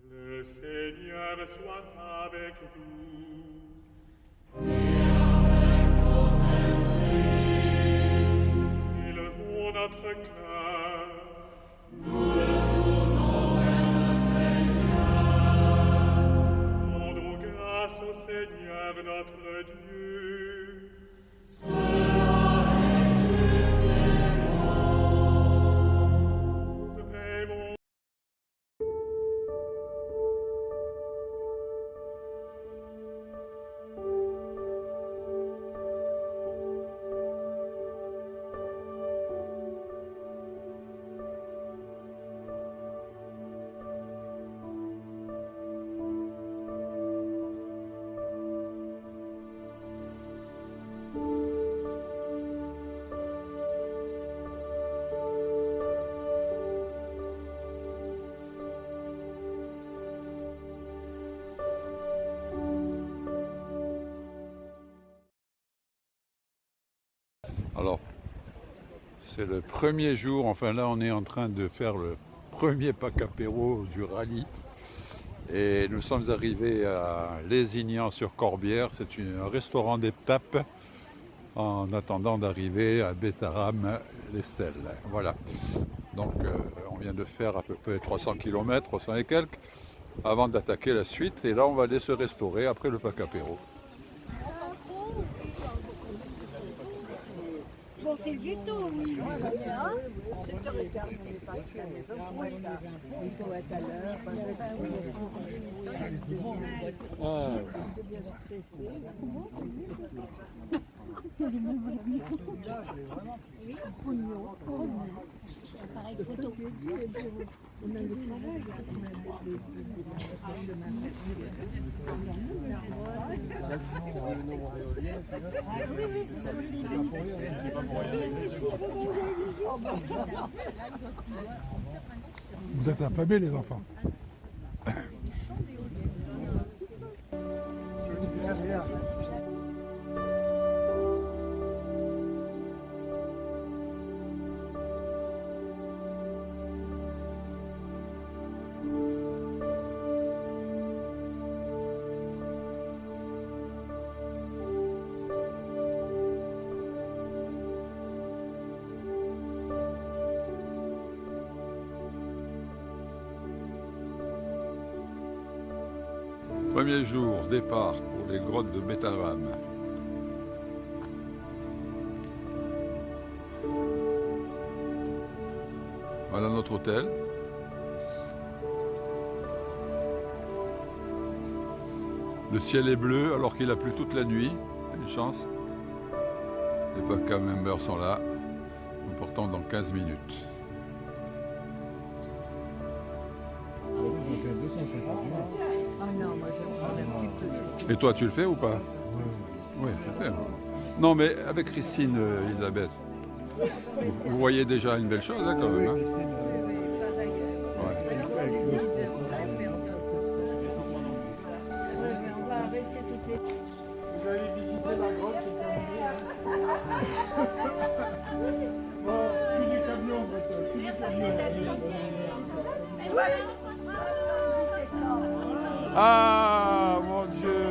Le Seigneur soit avec vous. Élevons notre cœur. Rendons grâce au Seigneur notre Dieu. Vraiment. Alors, c'est le premier jour, enfin là on est en train de faire le premier pack apéro du rallye. Et nous sommes arrivés à Lézignan-sur-Corbière, c'est un restaurant d'étape en attendant d'arriver à Bétharram-l'Estel. Voilà, donc on vient de faire à peu près 300 km, 300 et quelques, avant d'attaquer la suite. Et là on va aller se restaurer après le pack apéro. Bon, c'est le ghetto, oui. Appareil photo. Oui, c'est ce que je dis. Vous êtes affamés les enfants. Premier jour, départ pour les grottes de Bétharram. Voilà notre hôtel. Le ciel est bleu alors qu'il a plu toute la nuit. Une chance. Les pack members sont là. Nous partons dans 15 minutes. Et toi, tu le fais ou pas? Oui, je le fais. Non, mais avec Christine, Elisabeth, vous voyez déjà une belle chose, hein, quand même. Hein? Ouais. Vous allez visiter la grotte, c'est terminé. Bon, plus du camion, plus du camion. Ah, mon Dieu!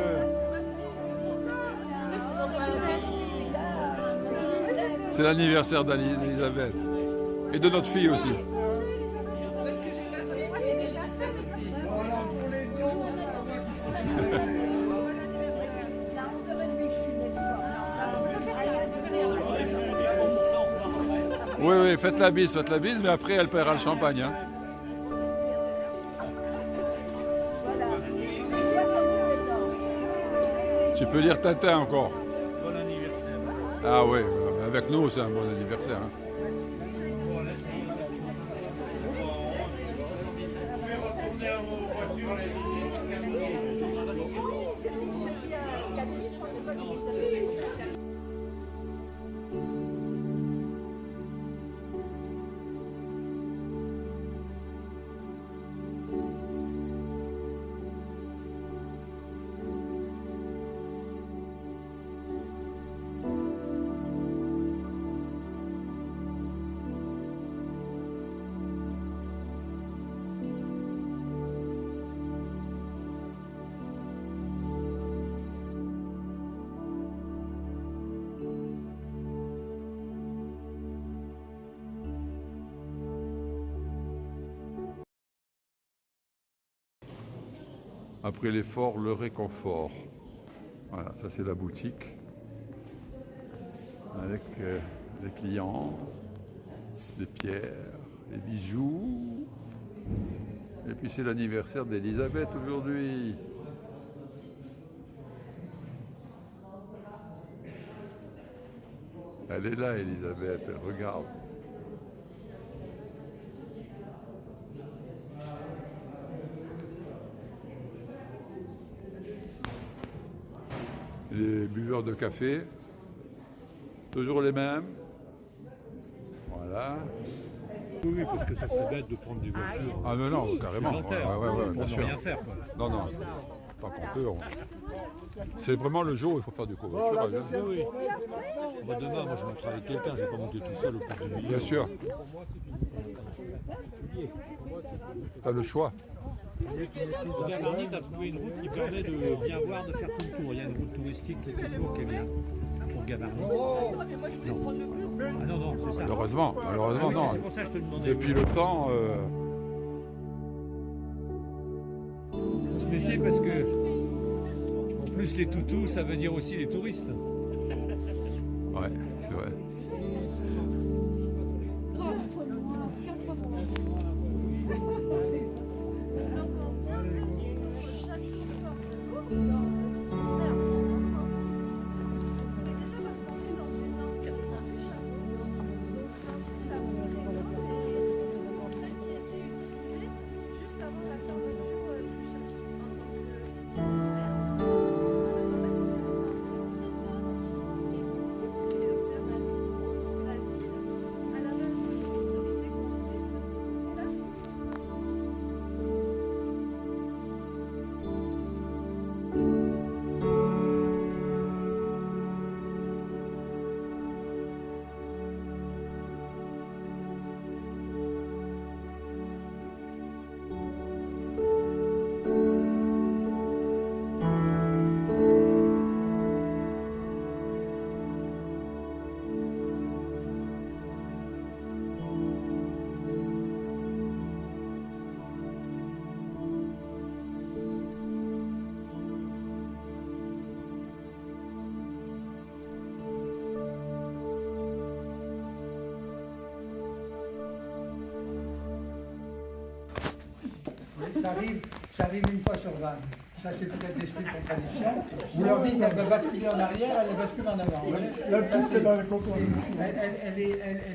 C'est l'anniversaire d'Elisabeth. Et de notre fille aussi. Oui, oui, faites la bise, mais après elle paiera le champagne. Hein. Tu peux lire Tintin encore. Bon anniversaire. Ah oui, Avec nous, c'est un bon anniversaire. Hein. Après l'effort, le réconfort. Voilà, ça c'est la boutique. Avec les clients, des pierres, des bijoux. Et puis c'est l'anniversaire d'Elisabeth aujourd'hui. Elle est là, Elisabeth, elle regarde. Les buveurs de café, toujours les mêmes. Voilà. Oui, parce que ça serait bête de prendre des voitures. Ah mais non, carrément. Pour bien ne sûr. rien faire, quoi. Non, non. Pas qu'on peut. C'est vraiment le jour où il faut faire du covoiturage. Hein. Oui. Moi, demain, moi, je monterai avec quelqu'un, je vais pas monter tout seul au bout du milieu. Bien sûr. T'as le choix. Au Gavarnie, tu as trouvé une route qui permet de bien voir, de faire tout le tour. Il y a une route touristique qui est autour qui est bien pour Gavarnie. Non. Ah non, non, c'est ça. Malheureusement, Ah oui, non. c'est pour ça que je te demandais. Et puis le temps, Faut se méfier parce que, en plus, les toutous, ça veut dire aussi les touristes. ouais, c'est vrai. Ça arrive une fois sur 20. Ça, c'est peut-être l'esprit de contradiction. Vous leur dites qu'elle va basculer en arrière, elle bascule en avant. Elle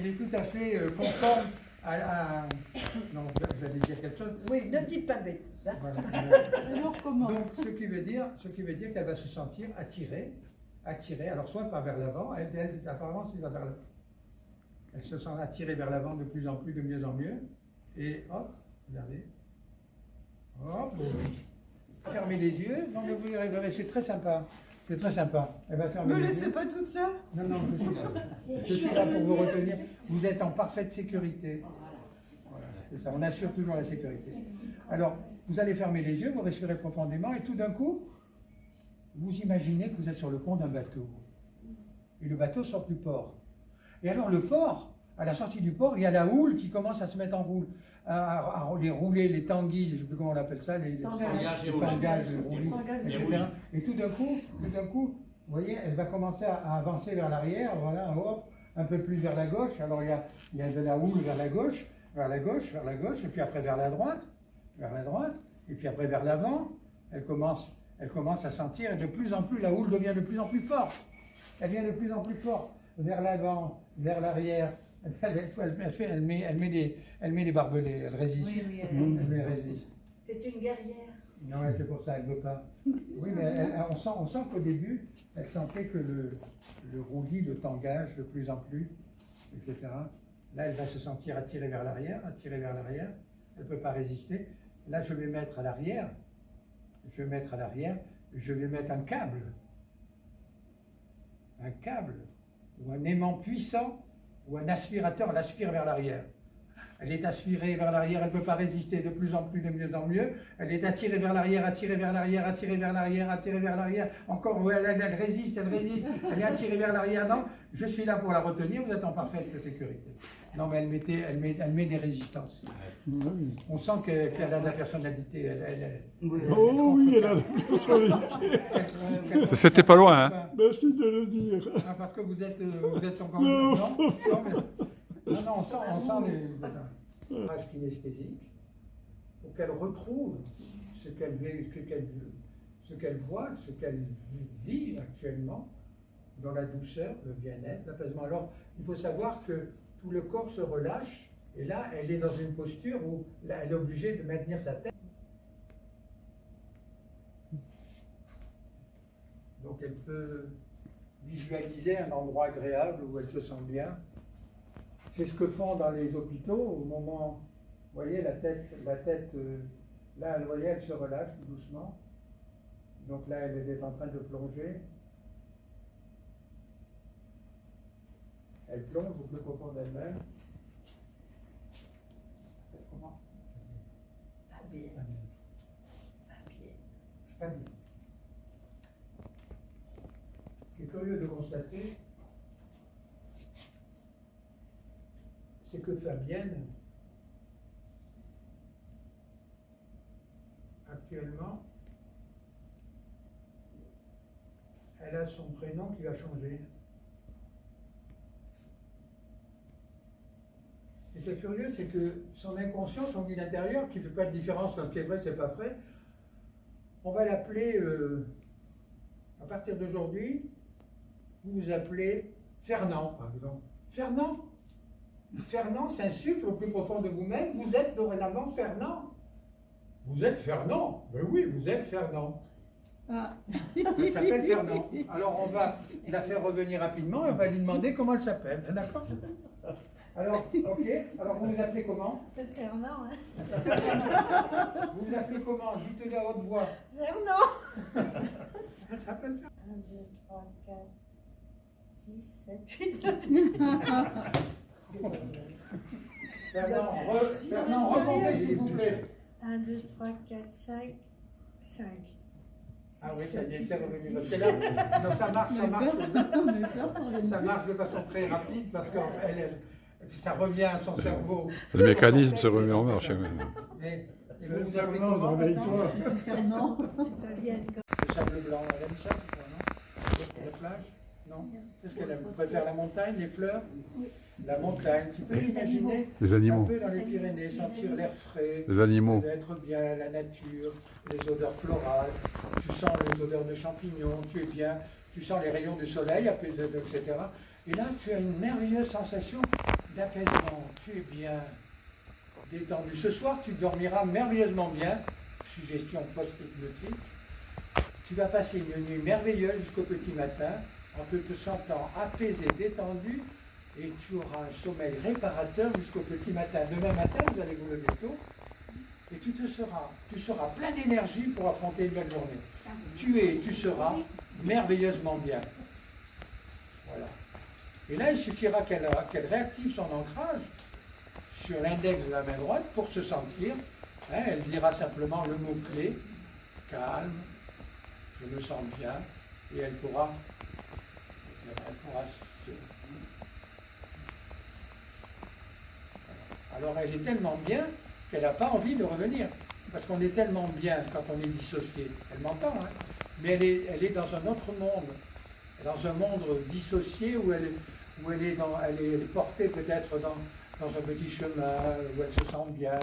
est tout à fait conforme à... Non, vous allez dire quelque chose. Oui, ne dites pas bête. Hein. Voilà. Donc, ce qui veut dire qu'elle va se sentir attirée. Alors, soit pas vers l'avant, apparemment, c'est vers l'avant. Elle se sent attirée vers l'avant de plus en plus, de mieux en mieux. Et hop, regardez. Hop, fermez les yeux. Non, mais vous verrez, c'est très sympa. C'est très sympa. Elle va fermer les yeux. Me laissez pas toute seule. Non, non, je suis là pour vous retenir. Vous êtes en parfaite sécurité. Voilà, c'est ça, on assure toujours la sécurité. Alors, vous allez fermer les yeux, vous respirez profondément et tout d'un coup, vous imaginez que vous êtes sur le pont d'un bateau. Et le bateau sort du port. Et alors le port, à la sortie du port, il y a la houle qui commence à se mettre en roule. À les rouler, les tanguis, je ne sais plus comment on appelle ça, les tangages, les roulis, etc. Et tout d'un coup, vous voyez, elle va commencer à avancer vers l'arrière, voilà, hop, un peu plus vers la gauche. Alors il y a de la houle vers la gauche, et puis après vers la droite, et puis après vers l'avant. Elle commence à sentir, et de plus en plus, la houle devient de plus en plus forte. Elle devient de plus en plus forte. vers l'avant, vers l'arrière. Elle met les barbelés, elle résiste. Oui, oui, Elle résiste. C'est une guerrière. Non, c'est pour ça, elle ne veut pas. Oui, mais on sent qu'au début, elle sentait que le roulis le tangage de plus en plus, etc. Là, elle va se sentir attirée vers l'arrière, Elle ne peut pas résister. Là, je vais mettre à l'arrière. Je vais mettre un câble. Ou un aimant puissant, ou un aspirateur l'aspire vers l'arrière. Elle est aspirée vers l'arrière, elle ne peut pas résister de plus en plus, de mieux en mieux. Elle est attirée vers l'arrière, Encore, elle résiste, elle est attirée vers l'arrière. Non, je suis là pour la retenir, vous êtes en parfaite sécurité. Non, mais elle met des résistances. On sent qu'elle a de la personnalité. Oh oui, elle a de la personnalité. C'était pas loin, hein? Merci de le dire. Ah, parce que vous êtes encore... Non, on sent les images kinesthésiques pour qu'elle retrouve ce qu'elle voit, ce qu'elle vit actuellement dans la douceur, le bien-être, l'apaisement. Alors, il faut savoir que tout le corps se relâche et là, elle est dans une posture où là, elle est obligée de maintenir sa tête. Donc, elle peut visualiser un endroit agréable où elle se sent bien. C'est ce que font dans les hôpitaux au moment, vous voyez, la tête, là, vous voyez, elle se relâche tout doucement. Donc là, elle est en train de plonger. Elle plonge au plus profond d'elle-même. Comment? Fabienne. Ce qui est curieux de constater, c'est que Fabienne, actuellement, elle a son prénom qui va changer. Ce qui est curieux, c'est que son inconscient, son guide intérieur, qui ne fait pas de différence entre ce qui est vrai et ce qui n'est pas vrai, on va l'appeler, à partir d'aujourd'hui, vous vous appelez Fernand, par exemple. Fernand s'insuffle au plus profond de vous-même, vous êtes dorénavant Fernand. Vous êtes Fernand? Ben oui, vous êtes Fernand. Ah. Elle s'appelle Fernand. Alors on va la faire revenir rapidement et on va lui demander comment elle s'appelle. D'accord? Alors, ok. Alors vous vous appelez comment? C'est Fernand, hein? Vous vous appelez comment? Dites-le à haute voix. Fernand! Elle s'appelle Fernand. 1, 2, 3, 4, 6, 7, 8, 9. Fernand, remontez s'il vous plaît. 1, 2, 3, 4, 5, 5. Ah oui, ça y est, c'est revenu. Parce que là, non, ça marche de façon très rapide parce que ça revient à son cerveau. Le mécanisme se remet en marche. Et vous appelez comment? Réveille-toi. C'est Fernand. C'est Fabienne. Le sable blanc, elle aime ça, c'est quoi, non? La plage? Non. Qu'est-ce qu'elle aime? Vous préférez la montagne, les fleurs? Oui. La montagne, tu peux imaginer Les animaux. un peu dans les Pyrénées, sentir l'air frais, Les animaux. être bien, la nature, les odeurs florales, tu sens les odeurs de champignons, tu es bien, tu sens les rayons du soleil, etc. Et là, tu as une merveilleuse sensation d'apaisement, tu es bien détendu. Ce soir, tu dormiras merveilleusement bien, suggestion post-hypnotique. Tu vas passer une nuit merveilleuse jusqu'au petit matin, en te sentant apaisé, détendu, et tu auras un sommeil réparateur jusqu'au petit matin. Demain matin, vous allez vous lever tôt, et tu seras plein d'énergie pour affronter une belle journée. Tu seras merveilleusement bien. Voilà. Et là, il suffira qu'elle réactive son ancrage sur l'index de la main droite pour se sentir. Hein, elle dira simplement le mot-clé, calme, je me sens bien, et elle pourra se... Alors elle est tellement bien qu'elle n'a pas envie de revenir. Parce qu'on est tellement bien quand on est dissocié. Elle m'entend, hein, mais elle est dans un autre monde. Dans un monde dissocié où elle est portée peut-être dans un petit chemin, où elle se sent bien,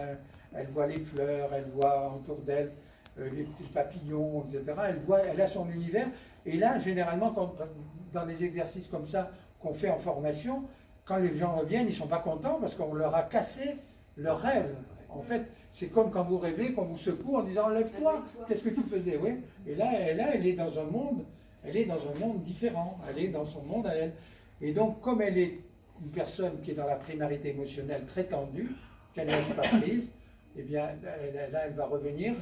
elle voit les fleurs, elle voit autour d'elle les petits papillons, etc. Elle a son univers. Et là, généralement, dans des exercices comme ça, qu'on fait en formation, quand les gens reviennent, ils ne sont pas contents parce qu'on leur a cassé leur rêve. En fait, c'est comme quand vous rêvez, qu'on vous secoue en disant lève-toi, qu'est-ce que tu faisais, oui. Et là, elle est dans un monde, différent, elle est dans son monde à elle. Et donc, comme elle est une personne qui est dans la primarité émotionnelle très tendue, qu'elle ne laisse pas prise, eh bien, là, elle va revenir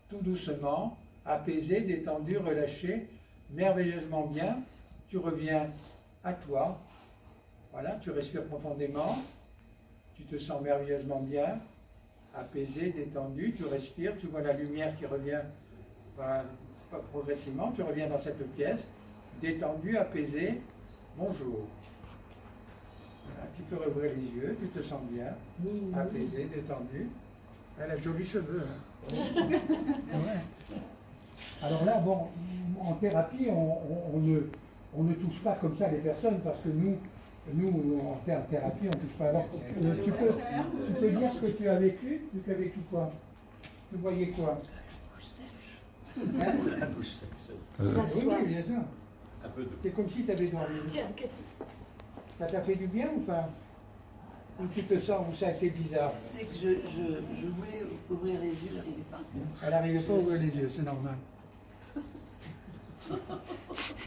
tout doucement, apaisée, détendue, relâchée, merveilleusement bien. Tu reviens à toi. Voilà, tu respires profondément. Tu te sens merveilleusement bien, apaisé, détendu. Tu respires, tu vois la lumière qui revient progressivement. Tu reviens dans cette pièce, détendu, apaisé. Bonjour. Voilà, tu peux rouvrir les yeux, tu te sens bien, apaisé, détendu. Elle a de jolis cheveux. Hein. Ouais. Alors là, bon, en thérapie, on ne touche pas comme ça les personnes parce que nous en thérapie, on ne touche pas. Alors, tu peux dire ce que tu as vécu? Tu as vécu quoi? Tu voyais quoi? Hein? La bouche sèche. Oui, bien sûr. Un peu de. C'est comme si tu avais dormi. Tiens, Cathy. Ça t'a fait du bien ou pas? Ou tu te sens, ou ça a été bizarre? C'est que je voulais ouvrir les yeux, j'arrivais pas. Elle n'arrivait pas à ouvrir les yeux, c'est normal.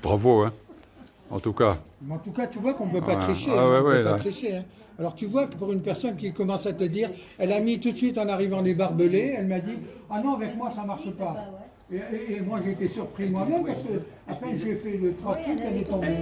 Bravo, hein, en tout cas. Mais en tout cas, tu vois qu'on ne peut pas Ah, tricher. ah, hein, ouais, on peut ouais, pas là. tricher, hein. Alors tu vois que pour une personne qui commence à te dire, elle a mis tout de suite en arrivant des barbelés, elle m'a dit, ah non, avec moi ça ne marche pas. Et moi j'ai été surpris moi-même parce que à peine j'ai fait le 3 trucs, elle est tombée.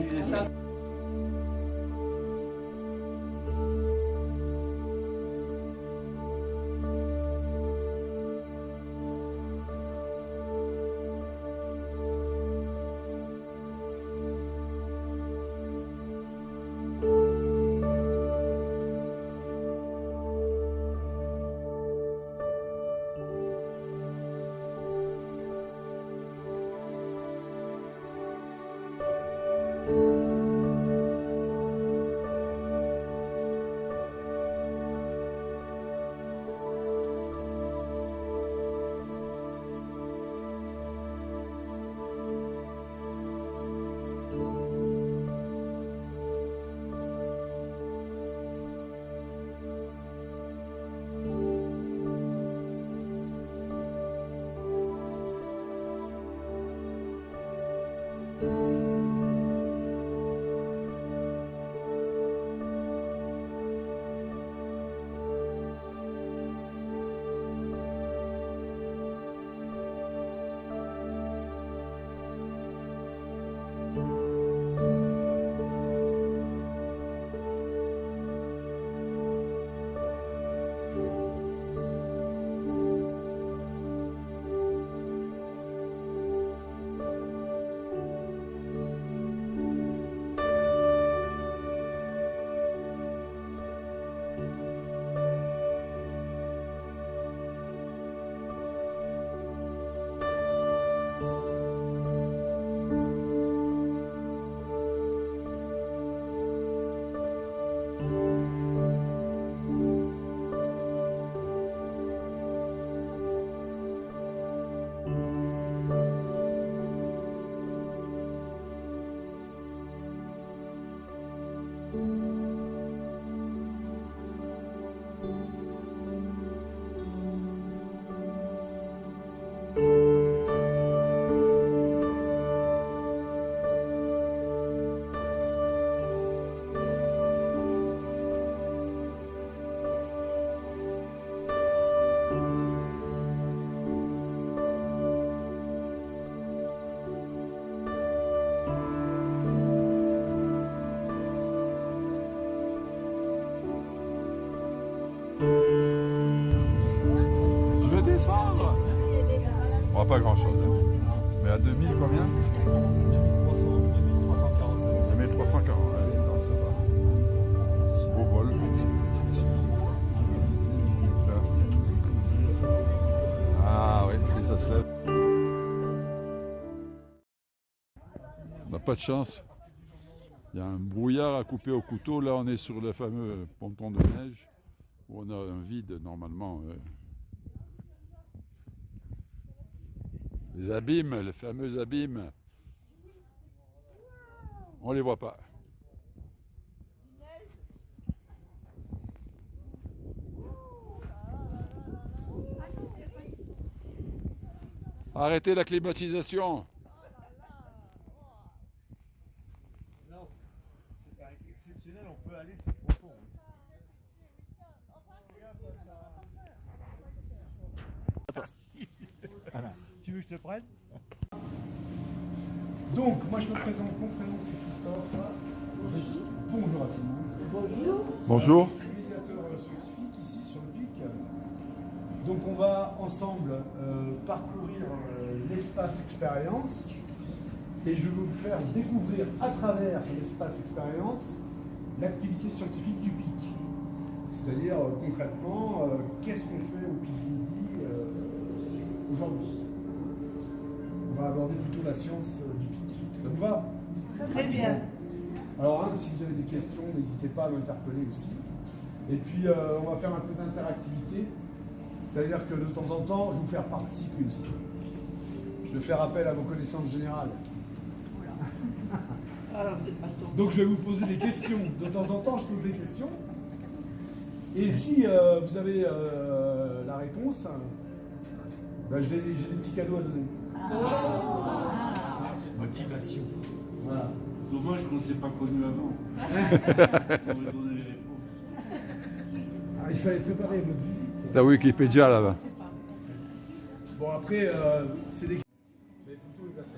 Je vais descendre. Bon, pas grand chose. Mais à 2000 combien? 2340. 2340. Allez, non, ça va. Beau vol. Ah oui, si ça se lève. On n'a pas de chance. Il y a un brouillard à couper au couteau. Là, on est sur le fameux ponton de neige où on a un vide normalement. Les abîmes, les fameux abîmes, on les voit pas. Arrêtez la climatisation. Non, c'est pas exceptionnel, on peut aller sur profond. Tu veux que je te prenne? Donc, moi je me présente, mon prénom c'est Christophe. Bonjour à tout le monde. Bonjour. Je suis médiateur scientifique ici sur le pic. Donc on va ensemble parcourir l'espace expérience et je vais vous faire découvrir à travers l'espace expérience l'activité scientifique du pic. C'est-à-dire concrètement, qu'est-ce qu'on fait au pic Grisy aujourd'hui. On va aborder plutôt la science du pic. Ça vous va? Très bien. Alors, si vous avez des questions, n'hésitez pas à m'interpeller aussi. Et puis, on va faire un peu d'interactivité. C'est-à-dire que de temps en temps, je vais vous faire participer aussi. Je vais faire appel à vos connaissances générales. Alors, c'est pas ton. Donc, je vais vous poser des questions. De temps en temps, je pose des questions. Et si vous avez la réponse, ben, j'ai des petits cadeaux à donner. Motivation. Voilà. Dommage qu'on ne s'est pas connu avant. On aurait donné les réponses. Ah, il fallait préparer votre visite. T'as Wikipédia là-bas. Bon, après, c'est des... Mais plutôt les astres.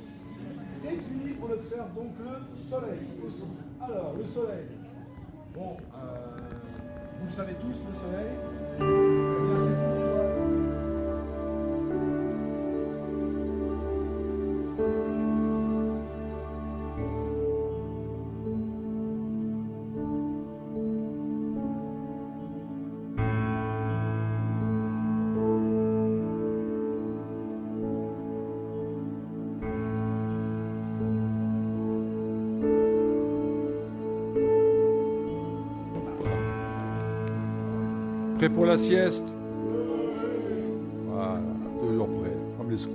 Et puis, on observe donc le soleil aussi. Alors, le soleil. Bon, vous le savez tous, le soleil. Eh bien, c'est une étoile. Prêt pour la sieste? Voilà, toujours prêt, comme les scouts.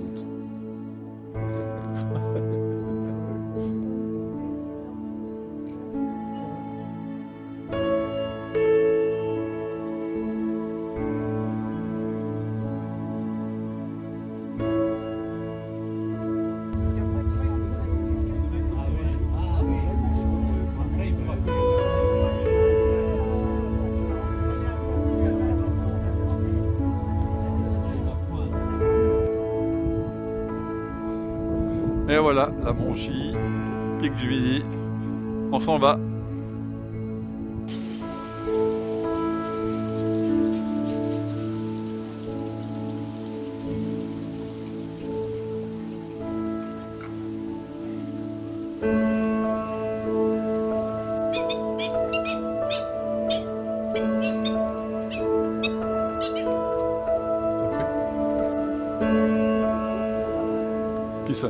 Et voilà, la Monchy, pic du Midi, on s'en va. Qui ça?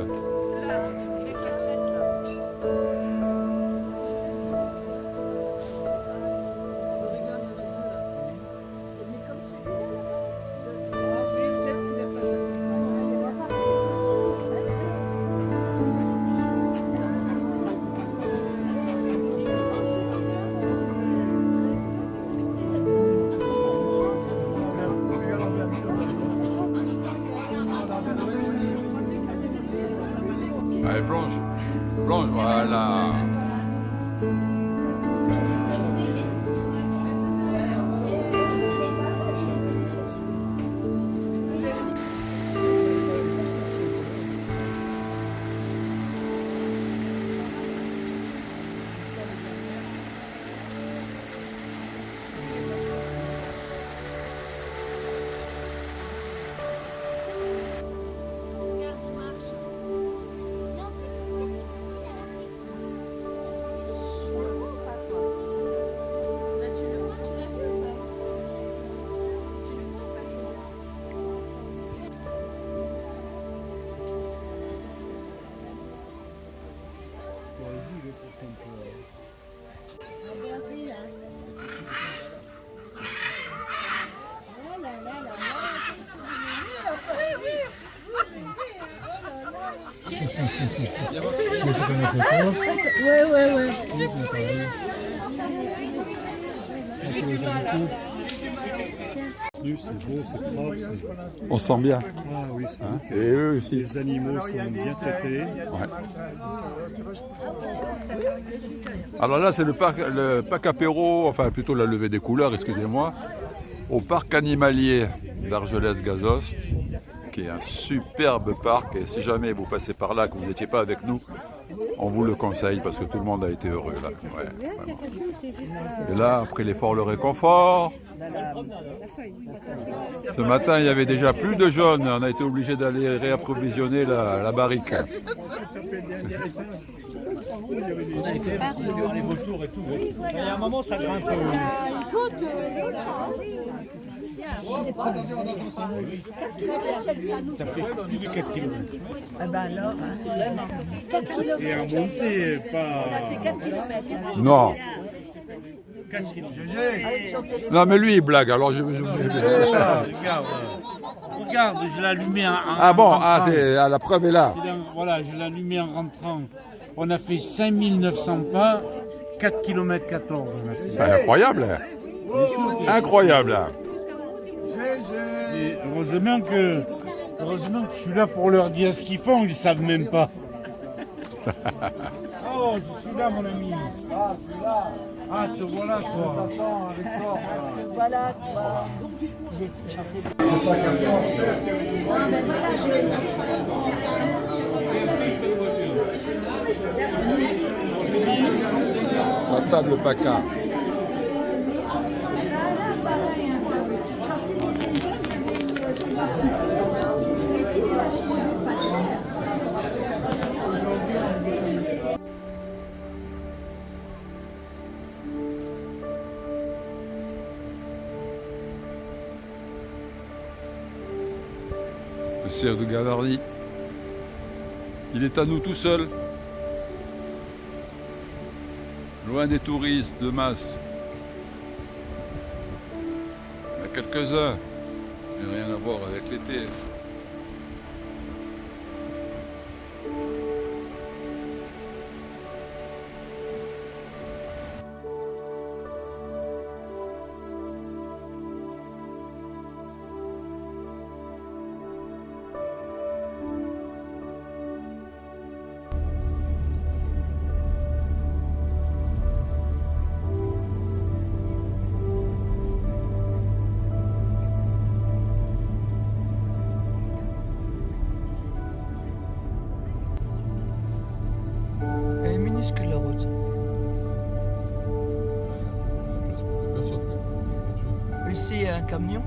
Allez, plonge. Plonge, voilà. Ouais. C'est beau, c'est propre. On sent bien. Ah oui, c'est Hein, et eux aussi. les animaux sont bien traités. Ouais. Alors là, c'est le parc apéro, enfin plutôt la levée des couleurs, excusez-moi, au parc animalier d'Argelès-Gazost, qui est un superbe parc. Et si jamais vous passez par là, que vous n'étiez pas avec nous, on vous le conseille parce que tout le monde a été heureux là. Ouais, vraiment. Et là, après l'effort, le réconfort. Ce matin, il y avait déjà plus de jaunes. On a été obligé d'aller réapprovisionner la barrique. Les vautours et tout. Il y a un moment, ça grimpe. Ça fait plus de 4 km. Ah ben alors, Et en montée, pas. Non. 4 km. Non, mais lui, il blague. Alors Regarde, je l'ai allumé en Ah bon, rentrant. la preuve est là. Voilà, je l'ai allumé en rentrant. On a fait 5900 pas, 4 km 14. on a fait. C'est incroyable. Incroyable. Et heureusement que je suis là pour leur dire ce qu'ils font, ils ne savent même pas. Oh, je suis là, mon ami. Ah, c'est là. Ah, te voilà, toi. T'attends avec force. voilà quoi. La table PACA. Le cerf de Gavarnie. Il est à nous tout seul. Loin des touristes de masse. Il y en a quelques-uns, mais rien à voir avec l'été. Elle est minuscule la route. Ici il y a un camion.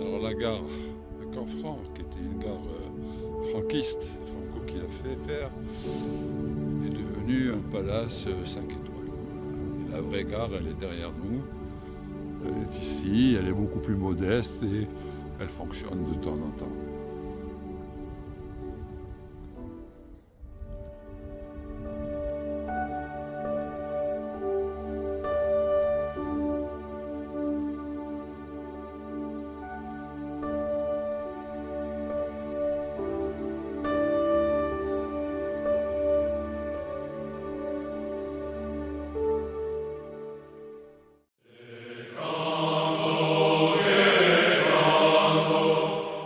Alors la gare de Canfranc, qui était une gare franquiste, c'est Franco qui l'a fait faire, est devenue un palace 5 étoiles. Et la vraie gare, elle est derrière nous. Elle est ici, elle est beaucoup plus modeste et elle fonctionne de temps en temps.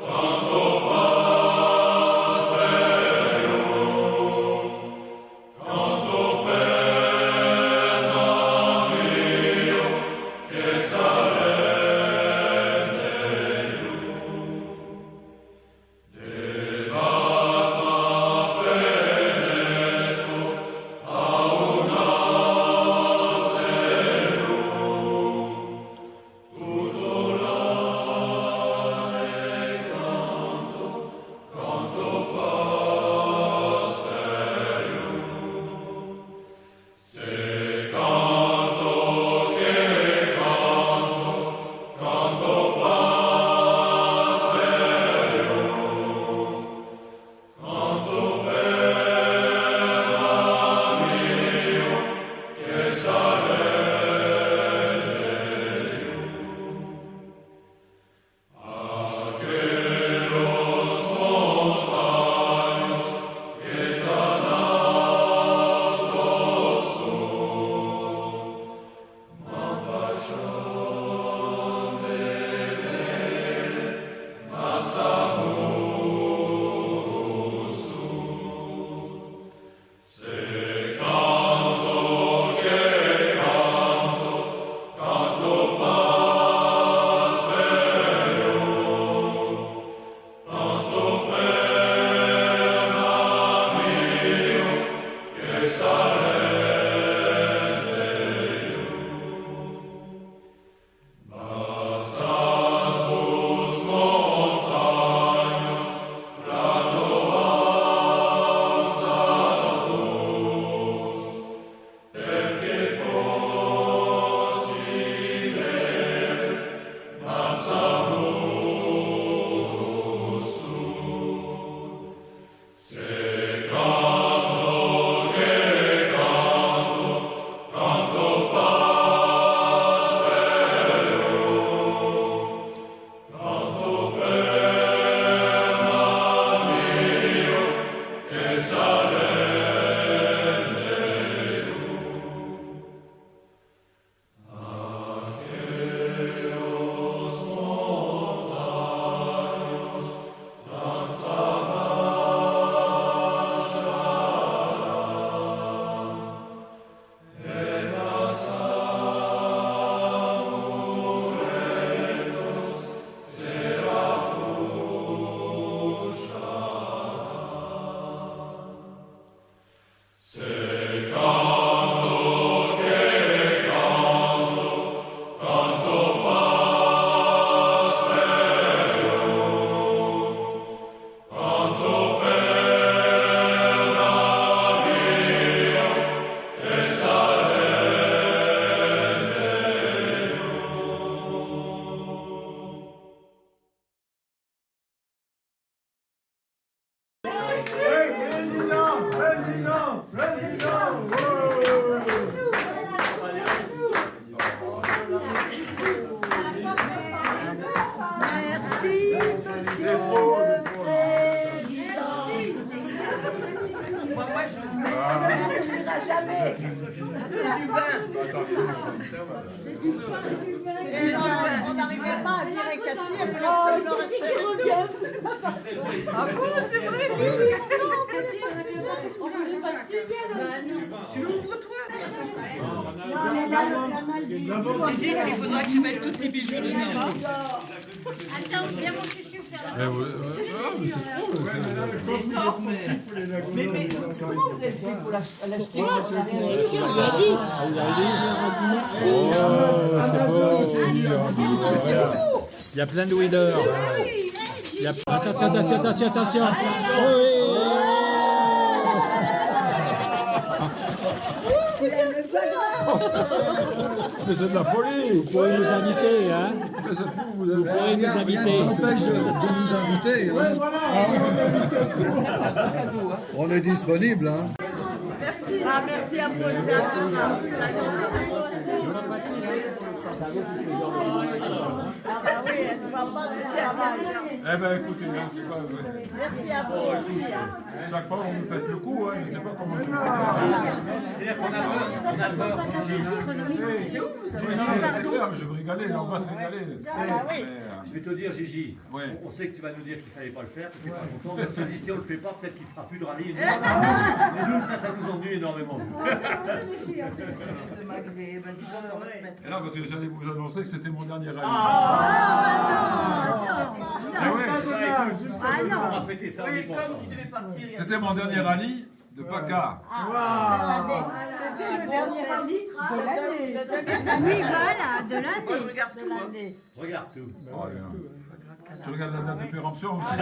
Canto On n'arrivait pas à virer Cathy et personne ne restait. Ah bon, c'est vrai, oui. Tu l'ouvres toi? Non, mais là, la malle du... Il faudra que tu mettes tous tes bijoux dedans. Attends, viens mon chuchu faire la Mais comment vous êtes fait pour l'acheter? Il y a plein de wheelers. Attention, attention, attention, attention. Mais c'est de la folie. Vous pourrez nous inviter, hein. Vous pourrez nous inviter. N'empêche de nous inviter. On est disponible. Hein. Ah, merci à vous. Ah bah oui, tu vas pas du travail. Eh ben écoutez, hein, c'est pas vrai. Merci à vous aussi. Chaque fois, vous me faites le coup, hein, je ne sais pas comment tu C'est-à-dire qu'on a peur. c'est clair, je vais me régaler, on va se régaler. Je vais te dire, Gigi, Ouais. on sait que tu vas nous dire qu'il ne fallait pas le faire, que tu n'es pas content, mais celui-ci, si on ne le fait pas, peut-être qu'il ne fera plus de rallye. Mais nous, ça nous ennuie énormément. Et là, parce que j'allais vous annoncer que c'était mon dernier rallye. On va fêter ça, on y pense. C'était mon dernier rallye de PACA. C'était le dernier rallye de l'année. Oui, voilà, de l'année. Regarde tout. Regarde tout. Je regarde la date de péremption aussi.